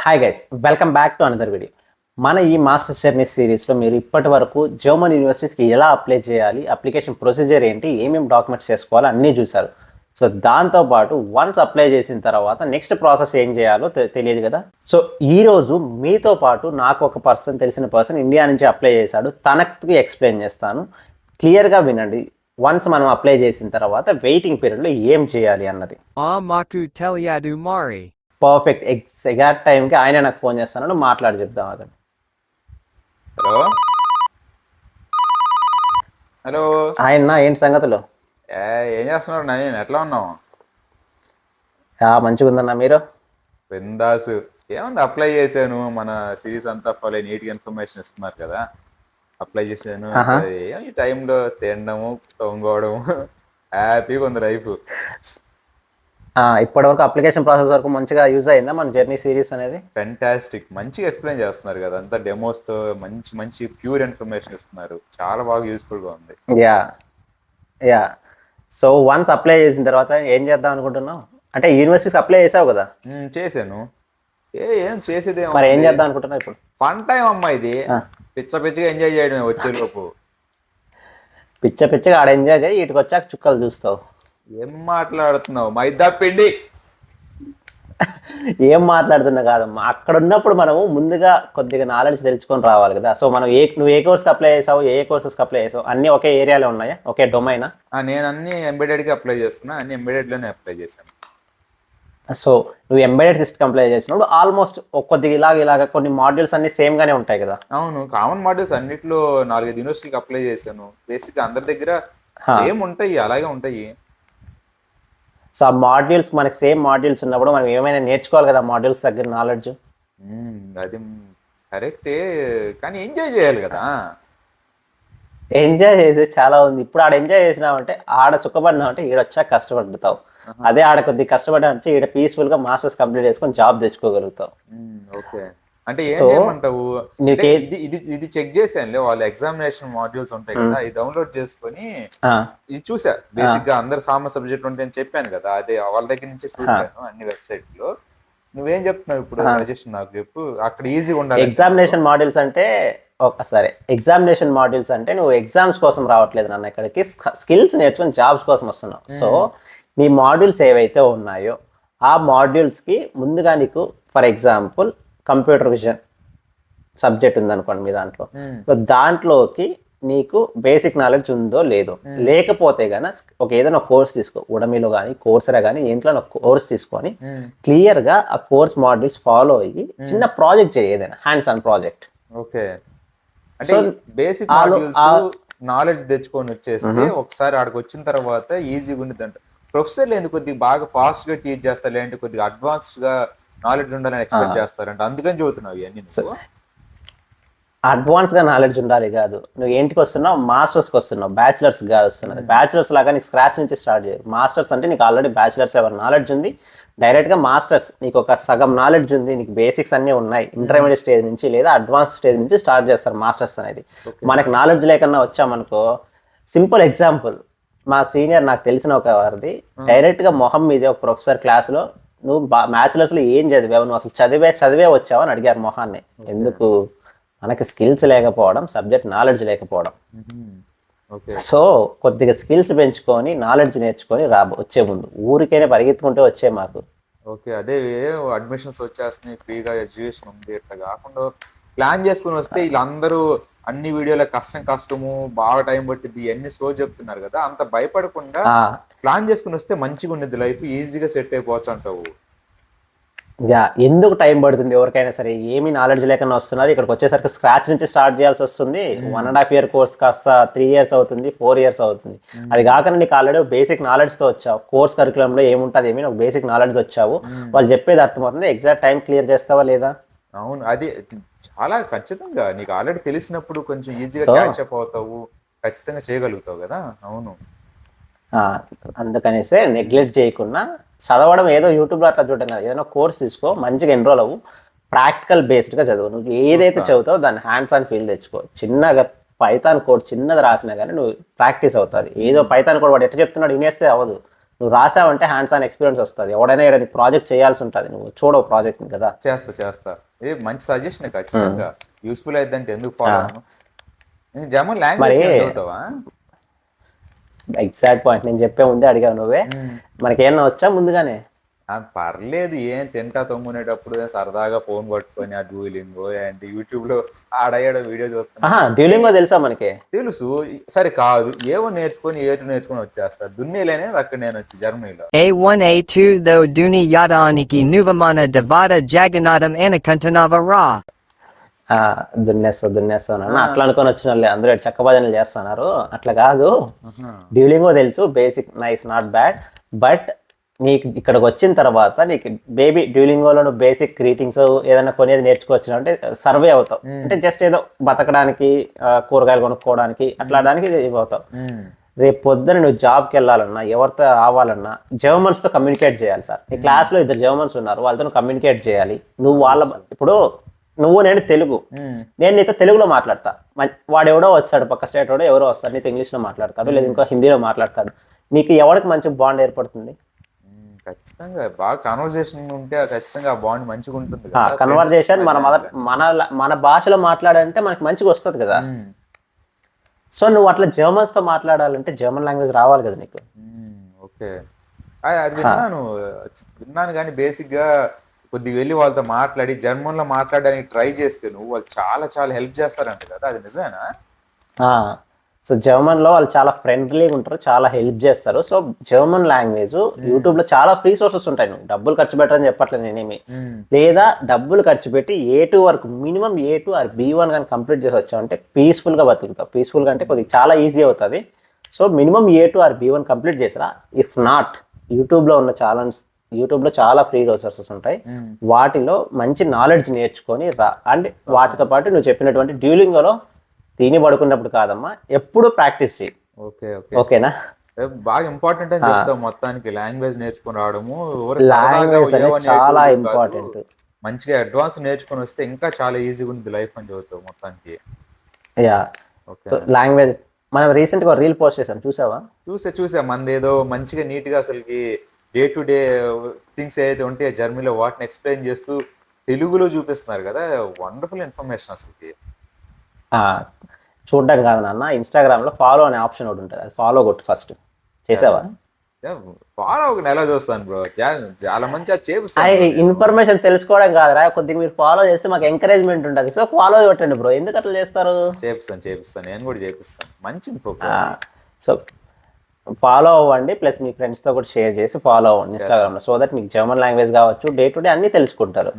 Hi guys, welcome back to another video. మన ఈ masters journey సిరీస్లో మీరు ఇప్పటి వరకు జర్మన్ యూనివర్సిటీస్కి ఎలా అప్లై చేయాలి, అప్లికేషన్ ప్రొసీజర్ ఏంటి, ఏమేమి డాక్యుమెంట్స్ చేసుకోవాలో అన్నీ చూసారు. సో దాంతోపాటు వన్స్ అప్లై చేసిన తర్వాత నెక్స్ట్ ప్రాసెస్ ఏం చేయాలో తెలియదు కదా. సో ఈరోజు మీతో పాటు నాకు ఒక తెలిసిన పర్సన్ ఇండియా నుంచి అప్లై చేశాడు. తనకు ఎక్స్ప్లెయిన్ చేస్తాను, క్లియర్గా వినండి. వన్స్ మనం అప్లై చేసిన తర్వాత వెయిటింగ్ పీరియడ్లో ఏం చేయాలి అన్నది. పర్ఫెక్ట్ ఎగ్జాక్ట్ టైంకి ఆయన నాకు ఫోన్ చేస్తాను, మాట్లాడి చెప్దాం అతను. హలో హలో ఆయన ఏంటి సంగతులు? ఏం చేస్తున్నాడు? నేను ఎట్లా ఉన్నావు? మంచిగా ఉందన్నా. మీరు? బిందాసు. ఏముంది, అప్లై చేశాను. మన సిరీస్ అంతా ఫాలో నీట్గా ఇన్ఫర్మేషన్ ఇస్తున్నారు కదా, అప్లై చేశాను. ఈ టైంలో తినడము, తొంగోవడము, హ్యాపీగా ఉంది లైఫ్. ఇప్పటివరకు అప్లికేషన్ ప్రాసెస్ వరకు మంచిగా యూజ్ అయిందా మన జర్నీ సిరీస్ అనేది? ఫెంటాస్టిక్, మంచిగా ఎక్స్ప్లెయిన్ చేస్తున్నారు కదా, అంతా డెమోస్తో మంచి మంచి ప్యూర్ ఇన్ఫర్మేషన్ ఇస్తున్నారు. చాలా బాగా యూస్ఫుల్గా ఉంది. యా సో వన్స్ అప్లై చేసిన తర్వాత ఏం చేద్దాం అనుకుంటున్నావు? అంటే యూనివర్సిటీకి అప్లై చేసావు కదా? చేశాను. ఏం చేసేది, మరి ఏం చేద్దాం అనుకుంటున్నావు ఇప్పుడు? ఫన్ టైం అమ్మా ఇది. పిచ్చగా ఎంజాయ్ చేయడమే వచ్చేలోపు. పిచ్చగా ఆడ ఎంజాయ్ చేయి, ఇటుకు వచ్చాక చుక్కలు చూస్తావు. ఏం మాట్లాడుతున్నావు? మైదా పిండి. ఏం మాట్లాడుతున్నా కాదమ్మా, అక్కడ ఉన్నప్పుడు మనము ముందుగా కొద్దిగా నాలెడ్జ్ తెలుసుకొని రావాలి కదా. సో మనం నువ్వు ఏ కోర్స్కి అప్లై చేసావు, ఏ కోర్సెస్కి అప్లై చేసావు, అన్నీ ఒకే ఏరియాలో ఉన్నాయా, ఒకే డొమైనా? నేను అన్ని ఎంబెడెడ్కి అప్లై చేస్తున్నా, అన్ని ఎంబెడెడ్లోనే అప్లై చేశాను. సో నువ్వు ఎంబెడెడ్ సిస్టమ్ అప్లై చేసినప్పుడు ఆల్మోస్ట్ కొద్దిగా ఇలాగ కొన్ని మాడ్యూల్స్ అన్ని సేమ్ గానే ఉంటాయి కదా? అవును, కామన్ మాడ్యూల్స్ అన్నిట్లో 4-5 యూనివర్సిటీకి అప్లై చేశాను. బేసిక్గా అందరి దగ్గర సేమ్ ఉంటాయి, అలాగే ఉంటాయి. సో ఆ మాడ్యూల్స్ మనకి సేమ్ మాడ్యూల్స్ ఉన్నప్పుడు మనం ఏమైనా నేర్చుకోవాలి కదా, మాడ్యూల్స్ దగ్గర నాలెడ్జ్. అది కరెక్టే, కానీ ఎంజాయ్ చేయాలి కదా. ఎంజాయ్ చేసి చాలా ఉంది. ఇప్పుడు ఆడ ఎంజాయ్ చేసినావంటే, ఆడ సుఖపడినావంటే ఈడొచ్చాక కష్టపడతావు. అదే ఆడ కొద్దిగా కష్టపడ్డా ఈడ పీస్ఫుల్గా మాస్టర్స్ కంప్లీట్ చేసుకొని జాబ్ తెచ్చుకోగలుగుతావు. ఓకే, అంటే ఏమంటావు? ఇది చెక్ చేశాను, వాళ్ళ ఎగ్జామినేషన్ మాడ్యూల్స్ ఉంటాయి కదా, ఇది డౌన్లోడ్ చేసుకొని ఇది చూసా. బేసిక్ గా అందరు సామ సబ్జెక్ట్ ఉంటాయని చెప్పాను కదా, అదే వాళ్ళ దగ్గర నుంచే చూసాను అన్ని వెబ్సైట్ లో. నువ్వేం చెప్తున్నావు ఇప్పుడు? సజెషన్ నాకు చెప్పు. అక్కడ ఈజీగా ఉండాలి. ఎగ్జామినేషన్ మాడ్యూల్స్ అంటే సరే, ఎగ్జామినేషన్ మాడ్యూల్స్ అంటే నువ్వు ఎగ్జామ్స్ కోసం రావట్లేదు నాన్న, ఇక్కడికి స్కిల్స్ నేర్చుకొని జాబ్స్ కోసం వస్తున్నావు. సో నీ మాడ్యూల్స్ ఏవైతే ఉన్నాయో ఆ మాడ్యూల్స్కి ముందుగా నీకు, for example computer vision subject ఉందనుకోండి మీ దాంట్లో, దాంట్లోకి నీకు బేసిక్ నాలెడ్జ్ ఉందో లేదో, లేకపోతే కనుక ఏదైనా కోర్స్ తీసుకో, ఉడమిలో కానీ కోర్సరా కానీ ఇంట్లో కోర్స్ తీసుకొని క్లియర్గా ఆ కోర్స్ మాడ్యూల్స్ ఫాలో అయ్యి చిన్న ప్రాజెక్ట్ చేయి, ఏదైనా హ్యాండ్స్ ఆన్ ప్రాజెక్ట్. ఓకే, అంటే బేసిక్ నాలెడ్జ్ తెచ్చుకొని వచ్చేస్తే ఒకసారి ఆడికి వచ్చిన తర్వాత ఈజీగా ఉండేది. అంట ప్రొఫెసర్లు ఎందుకు కొద్దిగా బాగా ఫాస్ట్ గా టీచ్ చేస్తారు, లేదంటే కొద్దిగా అడ్వాన్స్డ్ గా నాలెడ్జ్ ఉండాలని ఎక్స్పెక్ట్ చేస్తారంట, అందుకని చదువుతున్నావు ఇవన్నీ. అడ్వాన్స్గా నాలెడ్జ్ ఉండాలి కాదు, నువ్వు ఏంటికి వస్తున్నావు, మాస్టర్స్కి వస్తున్నావు, బ్యాచిలర్స్ కాదు వస్తున్నది. బ్యాచిలర్స్ లాగా నీకు స్క్రాచ్ నుంచి స్టార్ట్ చేయరు. మాస్టర్స్ అంటే నీకు ఆల్రెడీ బ్యాచిలర్స్ ఎవరు నాలెడ్జ్ ఉంది, డైరెక్ట్గా మాస్టర్స్ నీకు ఒక సగం నాలెడ్జ్ ఉంది, నీకు బేసిక్స్ అన్నీ ఉన్నాయి. ఇంటర్మీడియట్ స్టేజ్ నుంచి లేదా అడ్వాన్స్ స్టేజ్ నుంచి స్టార్ట్ చేస్తారు మాస్టర్స్ అనేది. మనకు నాలెడ్జ్ లేకన్నా వచ్చామనుకో, సింపుల్ ఎగ్జాంపుల్, మా సీనియర్ నాకు తెలిసిన ఒక వారిది డైరెక్ట్గా మొహం మీదే ఒక ప్రొఫెసర్ క్లాస్లో, నువ్వు బ్యాచిలర్స్లో ఏం చదివావు, నువ్వు అసలు చదివే వచ్చావు అని అడిగారు మొహాన్ని. ఎందుకు? మనకి స్కిల్స్ లేకపోవడం, సబ్జెక్ట్ నాలెడ్జ్ లేకపోవడం. సో కొద్దిగా స్కిల్స్ పెంచుకొని నాలెడ్జ్ నేర్చుకొని వచ్చే ముందు ఊరికైనా పరిగెత్తుకుంటే వచ్చే మాకు. ఓకే, అదే అడ్మిషన్స్ వచ్చేస్తున్నాయి, ఫ్రీగా ఎడ్యుకేషన్ ఉంది, ఇట్లా కాకుండా ప్లాన్ చేసుకుని వస్తే వీళ్ళందరూ అన్ని వీడియోలో కష్టము బాగా టైం పట్టింది అన్ని సో చెప్తున్నారు కదా, అంత భయపడకుండా ప్లాన్ చేసుకుని వస్తే మంచిగా ఉండేది లైఫ్, ఈజీగా సెట్ అయిపోవచ్చు అంటావు. ఎందుకు టైం పడుతుంది ఎవరికైనా సరే, ఏమీ నాలెడ్జ్ లేకుండా వస్తున్నారు, ఇక్కడికి వచ్చేసరికి స్క్రాచ్ నుంచి స్టార్ట్ చేయాల్సి వస్తుంది. 1.5 year కోర్స్ కాస్త 3 years అవుతుంది, 4 years అవుతుంది. అది కాకుండా నీకు ఆల్రెడీ బేసిక్ నాలెడ్జ్తో వచ్చావు, కోర్స్ కరికులంలో ఏముంటుంది ఏమి ఒక బేసిక్ నాలెడ్జ్ వచ్చావు, వాళ్ళు చెప్పేది అర్థమవుతుంది, ఎగ్జాక్ట్ టైం క్లియర్ చేస్తావా లేదా? అవును, అది చాలా ఖచ్చితంగా నీకు ఆల్రెడీ తెలిసినప్పుడు కొంచెం ఈజీగా క్యాచ్ అప్ అవుతావు, ఖచ్చితంగా చేయగలుగుతావు కదా. అవును, అందుకనేసే నెగ్లెక్ట్ చేయకుండా చదవడం ఏదో యూట్యూబ్లో అట్లా చూడడం కదా, ఏదైనా కోర్స్ తీసుకో, మంచిగా ఎన్రోల్ అవ్వు, ప్రాక్టికల్ బేస్డ్గా చదువు. నువ్వు ఏదైతే చదువుతావో దాన్ని హ్యాండ్స్ ఆన్ ఫీల్ తెచ్చుకో. చిన్నగా పైథాన్ కోడ్ చిన్నది రాసినా కానీ నువ్వు ప్రాక్టీస్ అవుతుంది. ఏదో పైథాన్ కోడ్ వాడు ఎట్లా చెప్తున్నాడు వినేస్తే అవ్వదు, నువ్వు రాసావంటే హ్యాండ్స్ ఆన్ ఎక్స్పీరియన్స్ వస్తుంది. ఎవడైనా ఇక్కడ ప్రాజెక్ట్ చేయాల్సి ఉంటుంది, నువ్వు చూడవు ప్రాజెక్ట్ కదా. చేస్తా ఏ మంచి సజెషన్ ఖచ్చితంగా యూస్ఫుల్ అయిద్దంటే ఎందుకు ఫాలో అవ్వను. జర్మన్ లాంగ్వేజ్ చదువుతావా? ఎగ్జాక్ట్ పాయింట్ నేను చెప్పే ముందే అడిగావు నువ్వే. మనకేమన్నా వచ్చా ముందుగానే? పర్లేదు, ఏం తింటా తొమ్మునేటప్పుడు సరదాగా ఫోన్ పట్టుకొని ఆ డ్యూలింగో ఏంటి యూట్యూబ్ లో ఆడయ్యాడ వీడియో చూస్తున్నా. డ్యూలింగో తెలుసా మనకి? తెలుసు. సరే కాదు, ఏవో నేర్చుకొని నేర్చుకొని వచ్చేస్తా. దున్నేలేనే అక్కడ నేను వచ్చి జర్మనీలో. A1 A2 though Duni Yadaaniki Nuvamana Devada Jagannathan Anakantanava Ra. దున్నేస్తాను అట్లా అనుకొని వచ్చిన వాళ్ళే అందరూ చక్క భజనలు చేస్తున్నారు. అట్లా కాదు, డ్యూలింగో తెలుసు basic, nice, not bad. But నీకు ఇక్కడికి వచ్చిన తర్వాత నీకు బేబీ డ్యూలింగోలో నువ్వు బేసిక్ గ్రీటింగ్స్ ఏదైనా కొనేది నేర్చుకోవచ్చు అంటే సర్వే అవుతావు. అంటే జస్ట్ ఏదో బతకడానికి, కూరగాయలు కొనుక్కోవడానికి అట్లాడానికి అవుతావు. రేపు పొద్దున నువ్వు జాబ్కి వెళ్ళాలన్నా, ఎవరితో రావాలన్నా జర్మన్స్తో కమ్యూనికేట్ చేయాలి సార్. నీ క్లాస్లో 2 జర్మన్స్ ఉన్నారు, వాళ్ళతో కమ్యూనికేట్ చేయాలి. నువ్వు ఇప్పుడు నువ్వు నేను తెలుగు, నేను నీతో తెలుగులో మాట్లాడతా, వాడు ఎవడో వస్తాడు పక్క స్టేట్ వాడు ఎవరో వస్తాడు, నీతో ఇంగ్లీష్లో మాట్లాడతాడు లేదా ఇంకో హిందీలో మాట్లాడతాడు. నీకు ఎవరికి మంచి బాండ్ ఏర్పడుతుంది? ఖచ్చితంగా బాగా కన్వర్జేషన్ ఉంటే ఖచ్చితంగా ఆ బాండ్ మంచిగా ఉంటుంది. కన్వర్జేషన్ మన భాషలో మాట్లాడాలంటే మనకి మంచిగా వస్తుంది కదా. సో నువ్వు అట్లా జర్మన్స్ తో మాట్లాడాలంటే జర్మన్ లాంగ్వేజ్ రావాలి కదా నీకు. ఓకే, అది విన్నాను కానీ బేసిక్ గా కొద్దిగా వెళ్ళి వాళ్ళతో మాట్లాడి జర్మన్ లో మాట్లాడడానికి ట్రై చేస్తే నువ్వు వాళ్ళు చాలా చాలా హెల్ప్ చేస్తారంట కదా, అది నిజమేనా? సో జర్మన్ లో వాళ్ళు చాలా ఫ్రెండ్లీగా ఉంటారు, చాలా హెల్ప్ చేస్తారు. సో జర్మన్ లాంగ్వేజ్ యూట్యూబ్ లో చాలా ఫ్రీ సోర్సెస్ ఉంటాయి. నువ్వు డబ్బులు ఖర్చు పెట్టని చెప్పట్లేదు నేనేమి, లేదా డబ్బులు ఖర్చు పెట్టి A2 వరకు మినిమం A2 ఆర్ B1 కానీ కంప్లీట్ చేసి వచ్చావు అంటే పీస్ఫుల్ గా బతుకుతావు. పీస్ఫుల్ గా అంటే కొద్దిగా చాలా ఈజీ అవుతుంది. So minimum A2 or B1 complete చేసిరా. ఇఫ్ నాట్, యూట్యూబ్లో చాలా ఫ్రీ రిసోర్సెస్ ఉంటాయి, వాటిలో మంచి నాలెడ్జ్ నేర్చుకొని రా. అండ్ వాటితో పాటు నువ్వు చెప్పినటువంటి డ్యూలింగోలో తిని పడుకున్నప్పుడు కాదమ్మా, ఎప్పుడు ప్రాక్టీస్ చేయి. ఓకేనా? బాగా ఇంపార్టెంట్ అని చెప్తావు. మొత్తానికి లాంగ్వేజ్ నేర్చుకుని రావడము చాలా ఇంపార్టెంట్. మంచిగా అడ్వాన్స్ నేర్చుకుని వస్తే ఇంకా చాలా ఈజీగా ఉంది లైఫ్ అని చెబుతావు మొత్తానికి. లాంగ్వేజ్ మనం రీసెంట్ గా రీల్ పోస్ట్ చేసాం, చూసావా? చూసా. మనది ఏదో మంచిగా నీట్ గా అసలుకి డే టు డే థింగ్స్ ఏదైతే ఉంటే జర్మనీలో వాటిని ఎక్స్ప్లెయిన్ చేస్తూ తెలుగులో చూపిస్తున్నారు కదా. వండర్ఫుల్ ఇన్ఫర్మేషన్ అసలుకి. చూడడం కాదు నాన్న, ఇన్స్టాగ్రామ్ లో ఫాలో అనే ఆప్షన్ ఒకటి ఉంటుంది, అది ఫాలో కొట్టు ఫస్ట్. చేసావా? ఫాలో ఒక నెల చూస్తాను బ్రో, చాలా మంచి ఇన్ఫర్మేషన్ తెలుసుకోవడం కాదురా, కొద్దిగా మీరు ఫాలో చేస్తే మాకు ఎంకరేజ్మెంట్ ఉంటుంది. సో ఫాలో కొట్టండి బ్రో. ఎందుకు అట్లా చేస్తారు? చేపిస్తాను నేను కూడా చేపిస్తాను. మంచి ఇన్ఫో. సో ఫాలో అవ్వండి, ప్లస్ మీ ఫ్రెండ్స్తో కూడా షేర్ చేసి ఫాలో అవ్వండి ఇన్స్టాగ్రామ్లో. సో దట్ మీకు జర్మన్ లాంగ్వేజ్ కావచ్చు, డే టు డే అన్ని తెలుసుకుంటారు.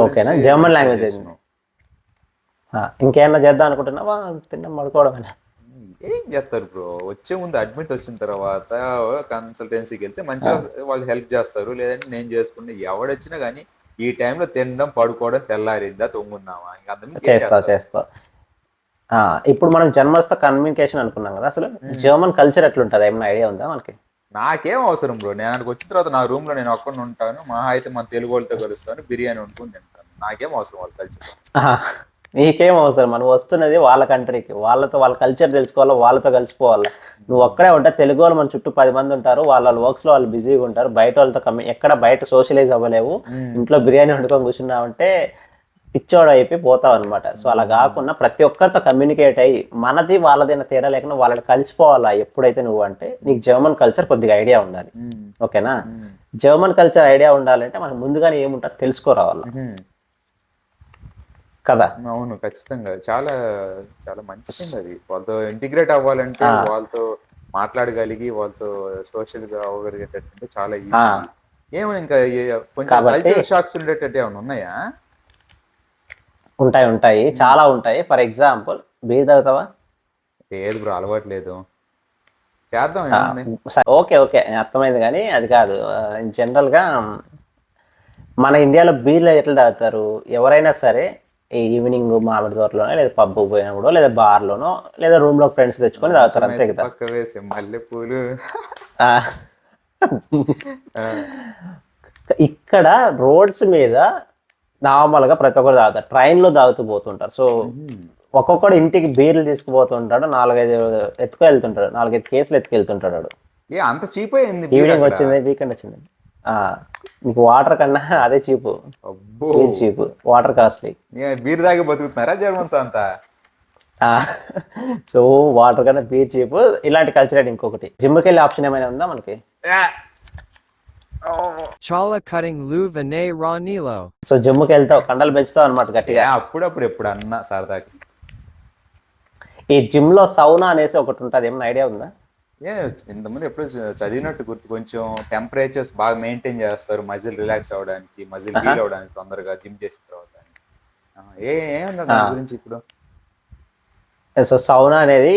ఓకేనా? జర్మన్ లాంగ్వేజ్ ఇంకేమన్నా చేద్దాం అనుకుంటున్నావా? తిన్నాం పడుకోవడమేనా? ఏం చేస్తారు బ్రో, వచ్చే ముందు అడ్మిట్ వచ్చిన తర్వాత కన్సల్టెన్సీకి వెళ్తే మంచిగా వాళ్ళు హెల్ప్ చేస్తారు. లేదంటే నేను చేసుకుంటే ఎవడొచ్చినా కానీ ఈ టైంలో తినడం పడుకోవడం తెల్లారిందా తొంగున్నావా ఇంకా చేస్తా. ఇప్పుడు మనం జర్మన్స్తో కమ్యూనికేషన్ అనుకున్నాం కదా, అసలు జర్మన్ కల్చర్ ఎట్లుంటుంది ఏమైనా ఐడియా ఉందా మనకి? నాకేం అవసరం బ్రో, నేను అక్కడికి వచ్చిన తర్వాత నా రూమ్ లో నేను ఒక్కడిని ఉంటాను, మా అయితే మన తెలుగు వాళ్ళతో కలుస్తాను, బిర్యానీ వండుకొని తింటాను. నాకేం అవసరం వాళ్ళ కల్చర్? నీకేం అవసరం? మనం వస్తున్నది వాళ్ళ కంట్రీకి, వాళ్ళతో వాళ్ళ కల్చర్ తెలుసుకోవాలా, వాళ్ళతో కలిసిపోవాలా. నువ్వు ఒక్కడే ఉంటా, తెలుగు వాళ్ళు మన చుట్టూ 10 మంది ఉంటారు, వాళ్ళ వర్క్స్ లో వాళ్ళు బిజీగా ఉంటారు, బయట వాళ్ళతో ఎక్కడ బయట సోషలైజ్ అవ్వలేవు. ఇంట్లో బిర్యానీ వండుకొని కూర్చున్నావంటే పిచ్చోడు అయిపోయి పోతావు అనమాట. సో అలా కాకుండా ప్రతి ఒక్కరితో కమ్యూనికేట్ అయ్యి మనది వాళ్ళదైనా తేడా లేకుండా వాళ్ళని కలిసిపోవాలా ఎప్పుడైతే నువ్వు అంటే నీకు జర్మన్ కల్చర్ కొద్దిగా ఐడియా ఉండాలి. ఓకేనా? జర్మన్ కల్చర్ ఐడియా ఉండాలంటే మనకు ముందుగానే ఏముంటుంది తెలుసుకోరావాలి కదా. అవును, ఖచ్చితంగా. చాలా చాలా మంచి థింగ్ అది. వాళ్ళతో ఇంటిగ్రేట్ అవ్వాలంటే, వాళ్ళతో మాట్లాడగలిగి వాళ్ళతో సోషల్ గా అవ్వగలిగేటట్టు చాలా ఈజీ. ఏమైనా ఇంకా కొంచెం కల్చరల్ షాక్స్ ఉండేటట్టు ఏమైనా ఉన్నాయా? ఉంటాయి, చాలా ఉంటాయి. ఫర్ ఎగ్జాంపుల్, బీర్ తాగుతావా? లేదు బ్రో, అలవాట్లేదు. చేద్దాం. ఓకే అర్థమైంది, కానీ అది కాదు. జనరల్ గా మన ఇండియాలో బీర్లు ఎట్లా తాగుతారు? ఎవరైనా సరే ఈవినింగ్ మామిడి తోటలోనో లేదా పబ్బు పోయినప్పుడు లేదా బార్లోనో లేదా రూమ్ లో ఫ్రెండ్స్ తెచ్చుకొని తాగుతారు, అంతే కదా. మల్లెపూలు ఇక్కడ రోడ్స్ మీద నార్మల్ గా ప్రతి ఒక్కరు తాగుతారు, ట్రైన్ లో తాగుతూ పోతుంటారు. సో ఒక్కొక్కడు ఇంటికి బీర్లు తీసుకుపోతుంటాడు, 4-5 ఎత్తుకు వెళ్తుంటాడు, 4-5 కేసులు ఎత్తుకెళ్తుంటాడు. అంత చీప్ అయింది ఈవినింగ్ వచ్చింది, వీకెండ్ వచ్చింది. మీకు వాటర్ కన్నా అదే చీపు, అబ్బో బీర్ చీపు, వాటర్ కాస్ట్లీ. బీర్ దాగి బతుకుతున్నారా జర్మన్స్ అంతా? సో వాటర్ కన్నా బీర్ చీపు. ఇలాంటి కల్చర్. ఇంకొకటి జిమ్కి వెళ్ళే ఆప్షన్ ఏమైనా ఉందా మనకి? Chala cutting Lou Vene Ra Nilo. So జిమ్కి వెళ్తావు, కండలు పెంచుతావు అనమాట గట్టిగా. అప్పుడప్పుడు ఎప్పుడు అన్నా సరదాకి. ఈ జిమ్ లో సౌనా అనేసి ఒకటి ఉంటుంది, ఏమైనా ఐడియా ఉందా? ఇంతకుముందు ఎప్పుడు చదివినట్టు గుర్తు. కొంచెం టెంపరేచర్స్ బాగా మెయింటైన్ చేస్తారు మజిల్ రిలాక్స్ అవడానికి, మజిల్ హీల్ అవడానికి తొందరగా జిమ్ చేసిన తర్వాత. ఏముంది దాని గురించి ఇప్పుడు? సో సౌనా అనేది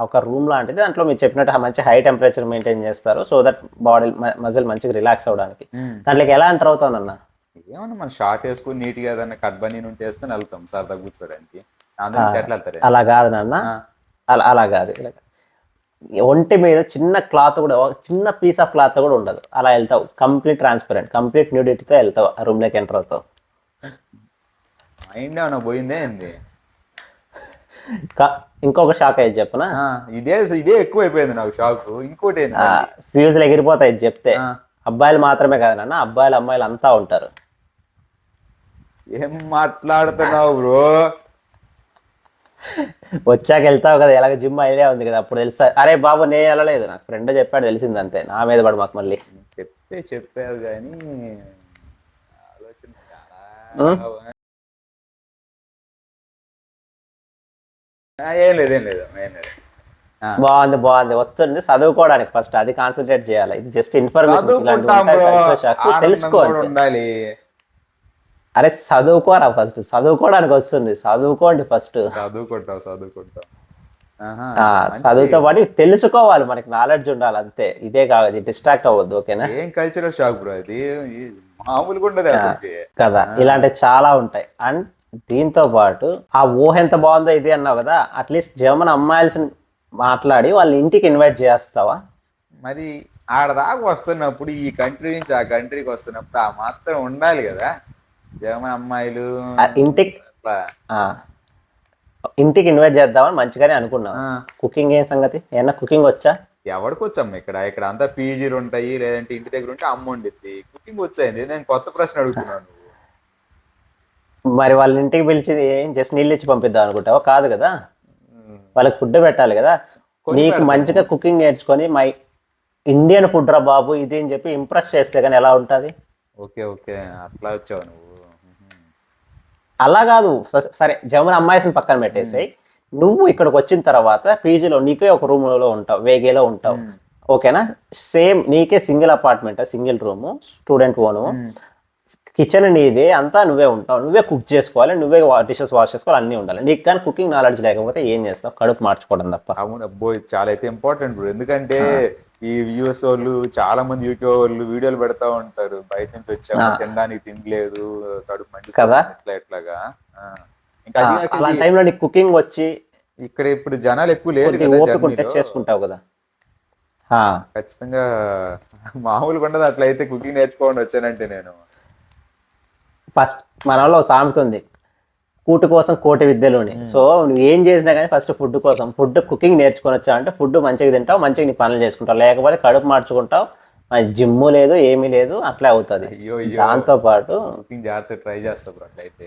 ఒక రూమ్ లాంటిది. దాంట్లో మీరు చెప్పినట్టు మంచి హై టెంపరేచర్ మెయింటైన్ చేస్తారు, సో దట్ బాడీ మజిల్ మంచిగా రిలాక్స్ అవడానికి. దాంట్లోకి ఎలా ఎంటర్ అవుతానన్నా? ఏమన్నా మనం షార్ట్ వేసుకుని నీట్ గా ఏదన్నా కట్ బనీ నుండి వేసుకుని వెళ్తాం సరదా కూర్చోడానికి. అందరూ ఎట్లా వెళ్తారు? అలా కాదు నాన్న, అలా కాదు. ఒంటి మీద చిన్న క్లాత్ కూడా, చిన్న పీస్ ఆఫ్ క్లాత్ కూడా ఉండదు. అలా వెళ్తావు, కంప్లీట్ ట్రాన్స్పరెంట్, కంప్లీట్ న్యూడిటీతో వెళ్తావు, ఆ రూమ్ లోకి ఎంటర్ అవుతావు. మైండ్ ఏమన్నా పోయిందే ఏంది? ఇంకొక షాక్ అయ్యేది చెప్పనా? ఇదే ఎక్కువ అయిపోయింది నాకు షాక్. ఇంకోటి ఏంది? ఫ్యూజులు ఎగిరిపోతాయి చెప్తే. అబ్బాయిలు మాత్రమే కాదు నాన్న, అబ్బాయిలు అమ్మాయిలు అంతా ఉంటారు. ఏం మాట్లాడుతున్నావు బ్రో? వచ్చాక వెళ్తావు కదా, ఎలాగ జిమ్ ఐడియా ఉంది కదా, అప్పుడు తెలుసా. అరే బాబు నేను వెళ్ళలేదు, నాకు ఫ్రెండ్ చెప్పాడు, తెలిసింది అంతే. నా మీద పడు మాకు మళ్ళీ. చెప్పావు కానీ ఆలోచన చాలా ఏం లేదు. బాగుంది వస్తుంది. చదువుకోవడానికి ఫస్ట్ అది కాన్సన్ట్రేట్ చేయాలి. ఇది జస్ట్ ఇన్ఫర్మేషన్ తెలుసుకోవాలి. అరే చదువుకోరా ఫస్ట్, చదువుకోవడానికి వస్తుంది, చదువుకోండి ఫస్ట్. చదువుకుంటాం. చదువుతో పాటు తెలుసుకోవాలి, మనకి నాలెడ్జ్ ఉండాలి అంతే. ఇదే కాదు, డిస్ట్రాక్ట్ అవ్వద్దు, ఓకేనా? ఏం కల్చరల్ షాక్ బ్రో అది, మామూలుగా ఉండదు కదా. ఇలాంటివి చాలా ఉంటాయి. అండ్ దీంతో పాటు ఆ ఊహ ఎంత బాగుందో ఇది అన్నావు కదా, అట్లీస్ట్ జర్మన్ అమ్మాయిల్స్ మాట్లాడి వాళ్ళ ఇంటికి ఇన్వైట్ చేస్తావా? మరి ఆడదాకా వస్తున్నప్పుడు, ఈ కంట్రీ నుంచి ఆ కంట్రీకి వస్తున్నప్పుడు ఆ మాత్రం ఉండాలి కదా. జర్మన్ అమ్మాయిలు ఇంటికి ఇన్వైట్ చేద్దామని మంచిగానే అనుకున్నాం. కుకింగ్ ఏం సంగతి? ఏమన్నా కుకింగ్ వచ్చా? ఎవరికి వచ్చాము? ఇక్కడ అంతా పీజీలు ఉంటాయి, లేదంటే ఇంటి దగ్గర ఉంటే అమ్మ వండిద్ది. కుకింగ్ వచ్చాయింది? నేను కొత్త ప్రశ్న అడుగుతున్నాను. మరి వాళ్ళ ఇంటికి పిలిచి ఏం జస్ట్ నీళ్ళు ఇచ్చి పంపిద్దాం అనుకుంటావా? కాదు కదా, వాళ్ళకి ఫుడ్ పెట్టాలి కదా. నీకు మంచిగా కుకింగ్ నేర్చుకొని మై ఇండియన్ ఫుడ్ రా బాబు ఇది అని చెప్పి ఇంప్రెస్ చేస్తే కానీ ఎలా ఉంటుంది? ఓకే అట్లా వచ్చావు నువ్వు. అలా కాదు, సరే జర్మన్ అమ్మాయిని పక్కన పెట్టేసాయి. నువ్వు ఇక్కడికి వచ్చిన తర్వాత పీజీలో నీకే ఒక రూమ్ లో ఉంటావు, వేగేలో ఉంటావు, ఓకేనా? సేమ్ నీకే single apartment, single room, student own, kitchen నీదే, అంతా నువ్వే ఉంటావు, నువ్వే కుక్ చేసుకోవాలి, నువ్వే డిషెస్ వాష్ చేసుకోవాలి, అన్నీ ఉండాలి. నీకు కానీ కుకింగ్ నాలెడ్జ్ లేకపోతే ఏం చేస్తావు? కడుపు మార్చుకోవడం తప్ప. అవును అబ్బో, చాలా అయితే ఇంపార్టెంట్ బ్రో. ఎందుకంటే ఈ యూఎస్ వాళ్ళు, చాలా మంది యూకే వాళ్ళు వీడియోలు పెడతా ఉంటారు, బయట నుంచి వచ్చాము తినడానికి తినలేదు, కడుపు మండి కదా, ఎట్లాగా. ఇంకా అలాంటి టైంలో నీకు కుకింగ్ వచ్చి ఇక్కడ ఇప్పుడు జనాలు ఎక్కువ లేరు, చేసుకుంటావు కదా. ఖచ్చితంగా మామూలుగా ఉండదు. అట్లయితే కుకింగ్ నేర్చుకోండి వచ్చానంటే నేను. ఫస్ట్ మనలో సామెత ఉంది, కూటు కోసం కోటి విద్యలోని. సో నువ్వు ఏం చేసినా కానీ ఫస్ట్ ఫుడ్ కోసం, ఫుడ్ కుకింగ్ నేర్చుకొని వచ్చా అంటే ఫుడ్ మంచిగా తింటావు, మంచిగా నీ పనులు చేసుకుంటావు. లేకపోతే కడుపు మార్చుకుంటావు, జిమ్ లేదు, ఏమీ లేదు, అట్లా అవుతుంది. దాంతో పాటు కుకింగ్ జాగ్రత్త ట్రై చేస్తా బ్రో అట్లయితే.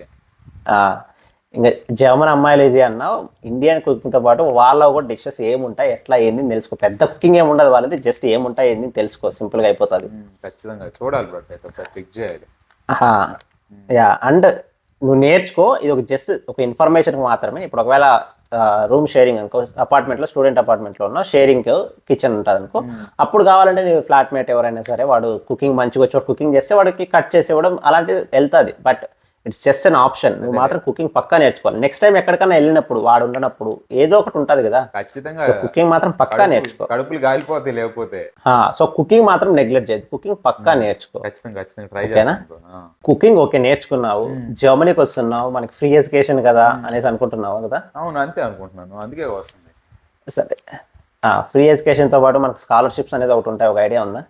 ఇంకా జర్మన్ అమ్మాయిలు ఇది అన్నావు, ఇండియన్ కుకింగ్తో పాటు వాళ్ళ కూడా డిషెస్ ఏముంటాయి, ఎట్లా ఏంది తెలుసుకో. పెద్ద కుకింగ్ ఏమి ఉండదు వాళ్ళది, జస్ట్ ఏముంటాయి ఏంది తెలుసుకో, సింపుల్గా అయిపోతుంది. ఖచ్చితంగా చూడాలి బ్రో, ఒకసారి పిక్ చేయాలి. అండ్ నువ్వు నేర్చుకో, ఇది ఒక జస్ట్ ఒక ఇన్ఫర్మేషన్ మాత్రమే. ఇప్పుడు ఒకవేళ రూమ్ షేరింగ్ అనుకో, అపార్ట్మెంట్లో, స్టూడెంట్ అపార్ట్మెంట్లో ఉన్న షేరింగ్ కిచెన్ ఉంటుంది అనుకో, అప్పుడు కావాలంటే నీ ఫ్లాట్మేట్ ఎవరైనా సరే వాడు కుకింగ్ మంచిగా వచ్చి కుకింగ్ చేస్తే వాడికి కట్ చేసి ఇవ్వడం అలాంటిది వెళ్తుంది. But it's just an option. నువ్వు మాత్రం కుకింగ్ పక్కా నేర్చుకోవాలి. నెక్స్ట్ టైం ఎక్కడికైనా వెళ్ళినప్పుడు వాడు ఉండనప్పుడు ఏదో ఒకటి ఉంటుంది కదా, ఖచ్చితంగా కుకింగ్ మాత్రం పక్కా నేర్చుకో. కడుపులు గాలిపోతాయి లేకపోతే. సో కుకింగ్ మాత్రం నెగ్లెక్ట్ చేయదు, కుకింగ్ పక్కా నేర్చుకో. ఖచ్చితంగా ట్రై చేస్తాను. కుకింగ్ ఓకే నేర్చుకున్నావు, జర్మనీకి వస్తున్నావు, మనకి ఫ్రీ ఎడ్యుకేషన్ కదా అనేసి అనుకుంటున్నావు కదా? అవును అంతే అనుకుంటున్నాను, అందుకే వస్తుంది. సరే, ఫ్రీ ఎడ్యుకేషన్తో పాటు మనకు స్కాలర్షిప్స్ అనేది ఒకటి ఉంటాయి, ఒక ఐడియా ఉందా?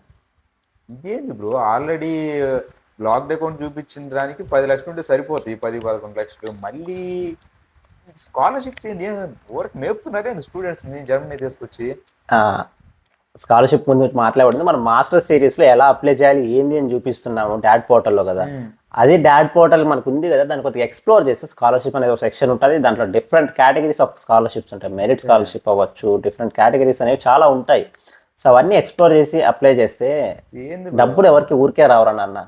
ఇదేంది బ్రో, ఆల్రెడీ బ్లాక్ అకౌంట్ చూపించిన దానికి 10 లక్షలు ఉంటే సరిపోతాయి, 10-11 లక్షలు. మళ్ళీ స్కాలర్షిప్స్ ఏంది, ఊరికి మేపుతున్నారే స్టూడెంట్స్ ని జర్మనీ తీసుకొచ్చి. స్కాలర్షిప్ ముందు మాట్లాడుతుంది మనం మాస్టర్స్ సిరీస్లో ఎలా అప్లై చేయాలి ఏంది అని చూపిస్తున్నాము డాడ్ పోర్టల్లో కదా. అది డాడ్ పోర్టల్ మనకు ఉంది కదా, దాన్ని కొద్దిగా ఎక్స్ప్లోర్ చేస్తే స్కాలర్షిప్ అనేది ఒక సెక్షన్ ఉంటుంది. దాంట్లో డిఫరెంట్ కేటగిరీస్ ఆఫ్ స్కాలర్షిప్స్ ఉంటాయి. మెరిట్ స్కాలర్షిప్ అవ్వచ్చు, డిఫరెంట్ కేటగిరీస్ అనేవి చాలా ఉంటాయి. సో అవన్నీ ఎక్స్ప్లోర్ చేసి అప్లై చేస్తే డబ్బులు ఎవరికి ఊరికే రావరా నాన్న.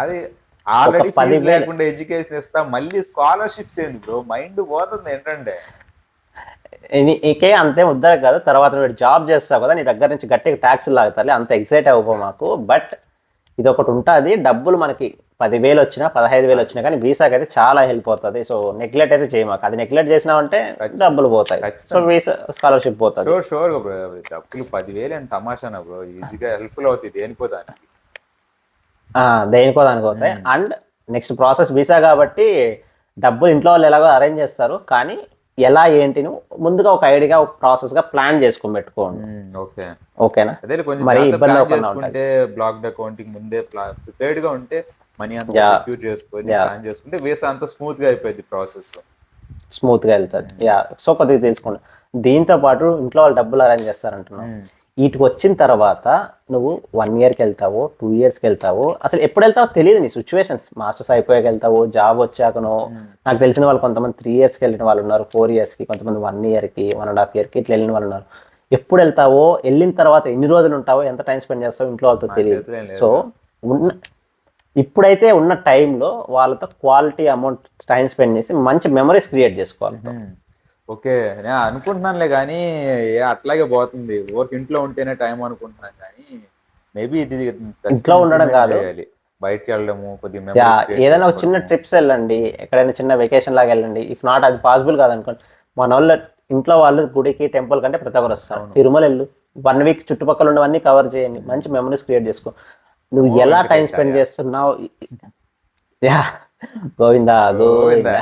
అది ఆల్రెడీ ఫీజు లేకుండా ఎడ్యుకేషన్ ఇస్తా, మళ్ళీ స్కాలర్షిప్స్ ఏంది బ్రో, మైండ్ పోతుంది ఏంటంటే. నీకే అంతే ఉద్దర కాదు, తర్వాత నువ్వు జాబ్ చేస్తావు కదా, నీ దగ్గర నుంచి గట్టిగా ట్యాక్సులు లాగుతారు, అంత ఎగ్జైట్ అవ్వబో మాకు. బట్ ఇది ఒకటి ఉంటుంది, డబ్బులు మనకి 10,000 వచ్చినా 15,000 వచ్చినా కానీ వీసాకి అయితే చాలా హెల్ప్ అవుతుంది. సో నెగ్లెక్ట్ అయితే చేయమాకు. అది నెగ్లెక్ట్ చేసినావంటే డబ్బులు పోతాయి. సో వీసా స్కాలర్షిప్ పోతుంది. Sure bro. డబ్బులు 10,000 ఎంత తమాషానా బ్రో, ఈజీగా హెల్ప్ఫుల్ అవుతుంది దేనికో దానికి. దేనికో దానికి అవుతాయి. అండ్ నెక్స్ట్ ప్రాసెస్ వీసా కాబట్టి డబ్బులు ఇంట్లో వాళ్ళు ఎలాగో అరేంజ్ చేస్తారు, కానీ ఎలా ఏంటి ముందుగా ఒక ఐడియాగా ఒక ప్రాసెస్ గా ప్లాన్ చేసుకొని పెట్టుకోండి. ఓకేనా? మరి ఇబ్బంది చేసుకుంటే బ్లాక్డ్ అకౌంటింగ్ ముందే ప్రిపేర్డ్ గా ఉంటే మనీ అంతా సెక్యూర్ చేసుకొని ప్లాన్ చేసుకుంటే వీసా అంతా స్మూత్ గా అయిపోయింది, ప్రాసెస్ స్మూత్ గా వెళ్తుంది. సో కొద్దిగా తెలుసుకోండి. దీంతో పాటు ఇంట్లో వాళ్ళు డబ్బులు అరేంజ్ చేస్తారంటున్నావు. వీటికి వచ్చిన తర్వాత నువ్వు 1 yearకి వెళ్తావో 2 yearsకి వెళ్తావో, అసలు ఎప్పుడు వెళ్తావో తెలియదు. నీ సిచ్యువేషన్స్ మాస్టర్స్ అయిపోయాక వెళ్తావో, జాబ్ వచ్చాకనో. నాకు తెలిసిన వాళ్ళు కొంతమంది 3 yearsకి వెళ్ళిన వాళ్ళు ఉన్నారు, 4 yearsకి, కొంతమంది 1 yearకి 1.5 yearకి ఇట్లా వెళ్ళిన వాళ్ళు ఉన్నారు. ఎప్పుడు వెళ్తావో, వెళ్ళిన తర్వాత ఎన్ని రోజులు ఉంటావో, ఎంత టైం స్పెండ్ చేస్తావో ఇంట్లో వాళ్ళతో తెలియదు. సో ఇప్పుడైతే ఉన్న టైంలో వాళ్ళతో క్వాలిటీ అమౌంట్ టైం స్పెండ్ చేసి మంచి మెమరీస్ క్రియేట్ చేసుకోవాలి. ఓకే, నేను అనుకుంటున్నానులే కానీ అట్లాగే పోతుంది. వర్క్ ఇంట్లో ఉంటేనే టైం అనుకుంటున్నాను కానీ మేబీ ఇది ఇంట్లో ఉండడం కాదు, బయటకి వెళ్ళడము కొద్దిగా. ఏదైనా ఒక చిన్న ట్రిప్స్ వెళ్ళండి, ఎక్కడైనా చిన్న వెకేషన్ లాగా వెళ్ళండి. ఇఫ్ నాట్ అది పాసిబుల్ కాదనుకోండి, మన వాళ్ళు ఇంట్లో వాళ్ళు గుడికి టెంపుల్ కంటే ప్రతి ఒక్కరు వస్తారు. తిరుమల వెళ్ళు, 1 week చుట్టుపక్కల ఉన్నవన్నీ కవర్ చేయండి, మంచి మెమరీస్ క్రియేట్ చేసుకో. నువ్వు ఎలా టైం స్పెండ్ చేస్తున్నావు. గోవిందా గోవిందా.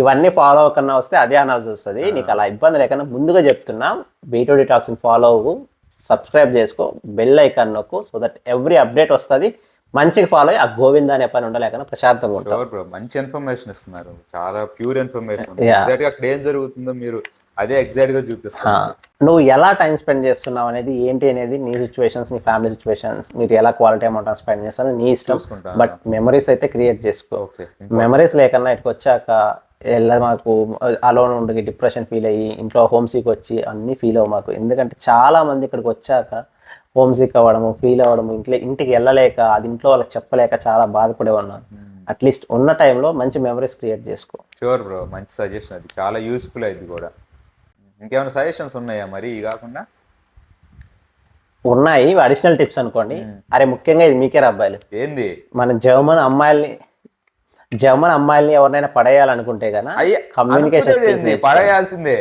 ఇవన్నీ ఫాలో అవ్వకన్నా వస్తే అదే అనాల్సి వస్తుంది. నీకు అలా ఇబ్బంది లేకన్నా ముందుగా చెప్తున్నా, B2D టాక్స్ ఫాలో అవ్వు, సబ్స్క్రైబ్ చేసుకో, బెల్ ఐకాన్ నొక్కు. సో దట్ ఎవ్రీ అప్డేట్ వస్తుంది. మంచిగా ఫాలో అయ్యి ఆ గోవిందా అనే పని ఉండలేకన్నా ప్రశాంతంగా ఉంటారు. మంచి ఇన్ఫర్మేషన్ ఇస్తున్నారు, చాలా ప్యూర్ ఇన్ఫర్మేషన్. అక్కడ ఏం జరుగుతుందో మీరు అదే ఎగ్జాక్ట్ గా చూపిస్తారు. నువ్వు ఎలా టైం స్పెండ్ చేస్తున్నావు అనేది ఏంటి అనేది నీ సిచ్యువేషన్స్, నీ ఫ్యామిలీ సిచ్యువేషన్స్, మీరు ఎలా క్వాలిటీ అమౌంట్ స్పెండ్ చేస్తారో నీ ఇష్టం. బట్ మెమరీస్ అయితే క్రియేట్ చేసుకో. మెమరీస్ లేకన్నా ఇక్కడికి వచ్చాక మాకు అలోన్ ఉండి డిప్రెషన్ ఫీల్ అయ్యి ఇంట్లో హోమ్ సిక్ వచ్చి అన్నీ ఫీల్ అవ్వ మాకు. ఎందుకంటే చాలా మంది ఇక్కడికి వచ్చాక హోమ్ సిక్ అవ్వడము, ఫీల్ అవ్వడము, ఇంటికి వెళ్ళలేక, అది ఇంట్లో వాళ్ళకి చెప్పలేక చాలా బాధపడే ఉన్నాను. అట్లీస్ట్ ఉన్న టైంలో మంచి మెమరీస్ క్రియేట్ చేసుకో. షూర్ బ్రో, మంచి సజెషన్, అది చాలా యూస్ఫుల్ అయింది కూడా. ఇంకేమైనా సజెషన్స్ ఉన్నాయా మరి ఈ కాకుండా? ఉన్నాయి, అడిషనల్ టిప్స్ అనుకోండి. అరే ముఖ్యంగా ఇది మీకే అబ్బాయిలు, ఏంది మన జర్మన్ అమ్మాయిల్ని ఎవరినైనా పడేయాలనుకుంటే కదా కమ్యూనికేషన్ పడేయాల్సిందే.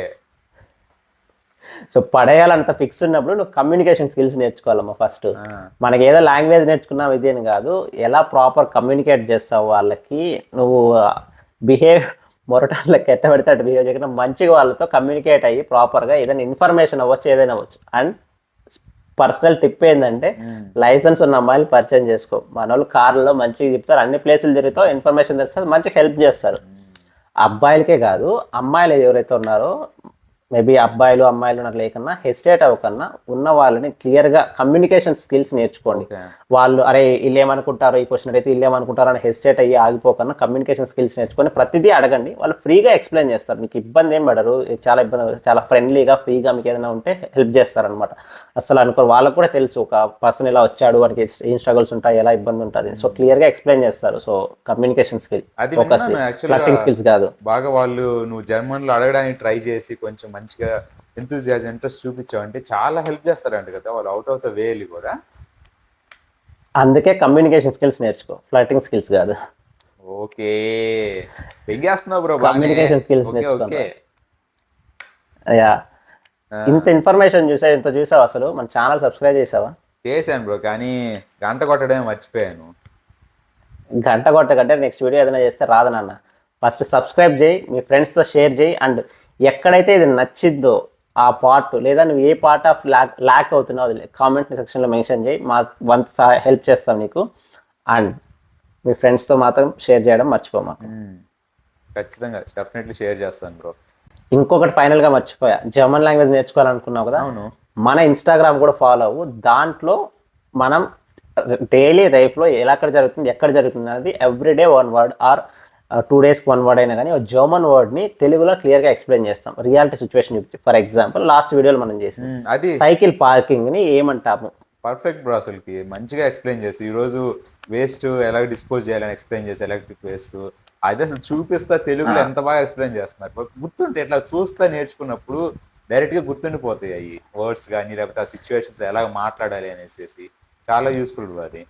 సో పడేయాలంత ఫిక్స్ ఉన్నప్పుడు నువ్వు కమ్యూనికేషన్ స్కిల్స్ నేర్చుకోవాలమ్మా ఫస్ట్. మనకి ఏదో లాంగ్వేజ్ నేర్చుకున్నావు ఇది అని కాదు, ఎలా ప్రాపర్ కమ్యూనికేట్ చేస్తావు వాళ్ళకి. నువ్వు మొరటాళ్ళకి ఎట్ట పెడితే అటు బిహేవ్ చేయకుండా మంచిగా వాళ్ళతో కమ్యూనికేట్ అయ్యి ప్రాపర్గా ఏదైనా ఇన్ఫర్మేషన్ అవ్వచ్చు, ఏదైనా అవ్వచ్చు. అండ్ పర్సనల్ టిప్ ఏంటంటే లైసెన్స్ ఉన్న అమ్మాయిలు పరిచయం చేసుకో. మన వాళ్ళు కార్లలో మంచిగా చెప్తారు, అన్ని ప్లేసులు తిరుగుతావు, ఇన్ఫర్మేషన్ తెలుస్తుంది, మంచిగా హెల్ప్ చేస్తారు. అబ్బాయిలకే కాదు, అమ్మాయిలు ఎవరైతే ఉన్నారో మేబీ అబ్బాయిలు అమ్మాయిలు నాకు లేకన్నా హెసిటేట్ అవ్వకన్నా ఉన్న వాళ్ళని క్లియర్గా కమ్యూనికేషన్ స్కిల్స్ నేర్చుకోండి. వాళ్ళు అరే వీళ్ళు ఏమనుకుంటారో, ఈ క్వశ్చన్ అయితే వీళ్ళు ఏమనుకుంటారో అని హెసిటేట్ అయ్యి ఆగిపోకన్నా కమ్యూనికేషన్ స్కిల్స్ నేర్చుకొని ప్రతిదీ అడగండి. వాళ్ళు ఫ్రీగా ఎక్స్ప్లెయిన్ చేస్తారు, మీకు ఇబ్బంది ఏం పడరు. చాలా ఫ్రెండ్లీగా ఫ్రీగా మీకు ఏదైనా ఉంటే హెల్ప్ చేస్తారనమాట. అసలు అనుకో, వాళ్ళకు కూడా తెలుసు ఒక పర్సన్ ఇలా వచ్చాడు, వాడికి ఏం స్ట్రగుల్స్ ఉంటాయి, ఎలా ఇబ్బంది ఉంటుంది. సో క్లియర్గా ఎక్స్ప్లెయిన్ చేస్తారు. So communication skill focus, flirting skills కాదు. బాగా వాళ్ళు నువ్వు జర్మన్లో అడగడానికి ట్రై చేసి కొంచెం మంచిగా ఎంతూజియాజం, ఇంట్రెస్ట్ చూపించావు అంటే చాలా హెల్ప్ చేస్తారంట కదా వాళ్ళు, అవుట్ ఆఫ్ ద వేలు కూడా. అందుకే కమ్యూనికేషన్ స్కిల్స్ నేర్చుకో, ఫ్లర్టింగ్ స్కిల్స్ కాదు. ఓకే, పెంగేస్తున్నావు బ్రో, కమ్యూనికేషన్ స్కిల్స్ నేర్చుకో. యా, ఇంత ఇన్ఫర్మేషన్ ఇంత చూసావు. అసలు మన ఛానల్ సబ్స్క్రైబ్ చేసావా? చేశాను బ్రో, కానీ గంట కొట్టడమే మర్చిపోయాను. గంట కొట్టకంటే నెక్స్ట్ వీడియో ఏదైనా చేస్తే రాదు నాన్న. ఫస్ట్ సబ్స్క్రైబ్ చేయి, మీ ఫ్రెండ్స్తో షేర్ చేయి. అండ్ ఎక్కడైతే ఇది నచ్చిద్దో ఆ పార్ట్, లేదా నువ్వు ఏ పార్ట్ ఆఫ్ ల్యాక్ అవుతున్నావు అది కామెంట్ సెక్షన్లో మెన్షన్ చేయి, మా వంతు హెల్ప్ చేస్తాం నీకు. అండ్ మీ ఫ్రెండ్స్తో మాత్రం షేర్ చేయడం మర్చిపోమా. ఖచ్చితంగా డెఫినెట్లీ షేర్ చేస్తాను బ్రో. ఇంకొకటి ఫైనల్గా మర్చిపోయా, జర్మన్ లాంగ్వేజ్ నేర్చుకోవాలనుకున్నావు కదా, అవును. మన ఇన్స్టాగ్రామ్ కూడా ఫాలో అవ్వు. దాంట్లో మనం డైలీ లైఫ్లో ఎక్కడ జరుగుతుంది అనేది ఎవ్రీడే 1 వర్డ్ ఆర్ 2 డేస్కి 1 వర్డ్ అయినా కానీ జర్మన్ వర్డ్ని తెలుగులో క్లియర్గా ఎక్స్ప్లెయిన్ చేస్తాం. రియాలిటీ సిచ్యువేషన్ చూపించి, ఫర్ ఎగ్జాంపుల్ లాస్ట్ వీడియోలో మనం చేసాం అది సైకిల్ పార్కింగ్ని ఏమంటాము. పర్ఫెక్ట్ బ్రో, అసలుకి మంచిగా ఎక్స్ప్లెయిన్ చేసి ఈరోజు వేస్ట్ ఎలా డిస్పోజ్ చేయాలని ఎక్స్ప్లెయిన్ చేసి, ఎలక్ట్రిక్ వేస్ట్ అది అసలు చూపిస్తా తెలుగులో ఎంత బాగా ఎక్స్ప్లెయిన్ చేస్తున్నారు. గుర్తుంటే ఇట్లా చూస్తా నేర్చుకున్నప్పుడు డైరెక్ట్ గా గుర్తుండిపోతాయి అవి వర్డ్స్ కానీ, లేకపోతే ఆ సిచ్యువేషన్స్ ఎలా మాట్లాడాలి అనేసి చాలా యూస్ఫుల్ అది.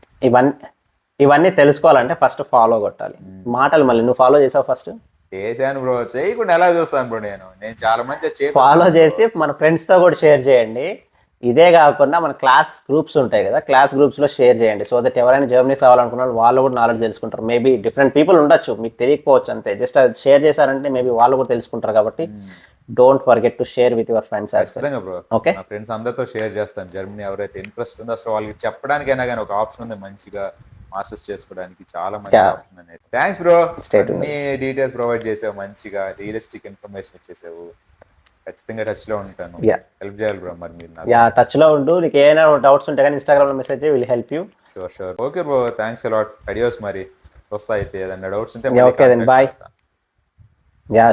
ఇవన్నీ తెలుసుకోవాలంటే ఫస్ట్ ఫాలో కొట్టాలి. మాటలు మళ్ళీ నువ్వు ఫాలో చేసావు ఫస్ట్? చేశాను బ్రో, చేయకుండా ఎలా చూస్తాను బ్రో. నేను చాలా మంచి ఫాలో చేసి మన ఫ్రెండ్స్తో కూడా షేర్ చేయండి. ఇదే కాకుండా మన క్లాస్ గ్రూప్స్ ఉంటాయి కదా, క్లాస్ గ్రూప్స్లో షేర్ చేయండి. సో దట్ ఎవరైనా జర్మనీకి రావాలనుకున్న వాళ్ళు కూడా నాలెడ్జ్ తెలుసుకుంటారు. మేబీ డిఫరెంట్ పీపుల్ ఉండొచ్చు, మీకు తెలియకపోవచ్చు అంతే. జస్ట్ అది షేర్ చేశారంటే మేబీ వాళ్ళు కూడా తెలుసుకుంటారు. కాబట్టి don't forget to share with your friends. ఖచ్చితంగా బ్రో, ఓకే. నా ఫ్రెండ్స్ అందరితో షేర్ చేస్తాను. జర్మనీ ఎవరైతే ఇంట్రెస్ట్ ఉందో అసలు వాళ్ళకి చెప్పడానికైనా కానీ ఒక ఆప్షన్ ఉంది, మంచిగా మాస్టర్స్ చేసుకోవడానికి చాలా మంచి ఆప్షన్ అనేది. థ్యాంక్స్ బ్రో, అన్ని డీటెయిల్స్ ప్రొవైడ్ చేసావు, మంచిగా రియలిస్టిక్ ఇన్ఫర్మేషన్ ఇచ్చేసావు. ఖచ్చితంగా టచ్ లో ఉంటాను, హెల్ప్ చేయాలి బ్రో. మరి మీరు టచ్ లో ఉండు, నీకు ఏమైనా డౌట్స్ ఉంటే కానీ ఇన్స్టాగ్రామ్ లో message will help you. Sure. Okay bro, thanks a lot. Adios. మరి వస్తా అయితే ఏదైనా డౌట్స్ ఉంటే. Okay then bye.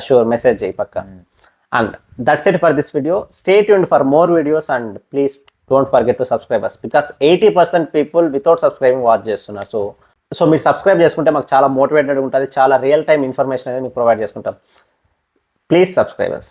Sure, message చేయి పక్కా. And that's it for this video. Stay tuned for more videos and please don't forget to subscribe us because 80% people without subscribing watch చేస్తున్నారు. So మీరు subscribe చేసుకుంటే మాకు చాలా motivated ఉంటుంది, చాలా real time information అనేది మీకు ప్రొవైడ్ చేసుకుంటాం. Please subscribe us.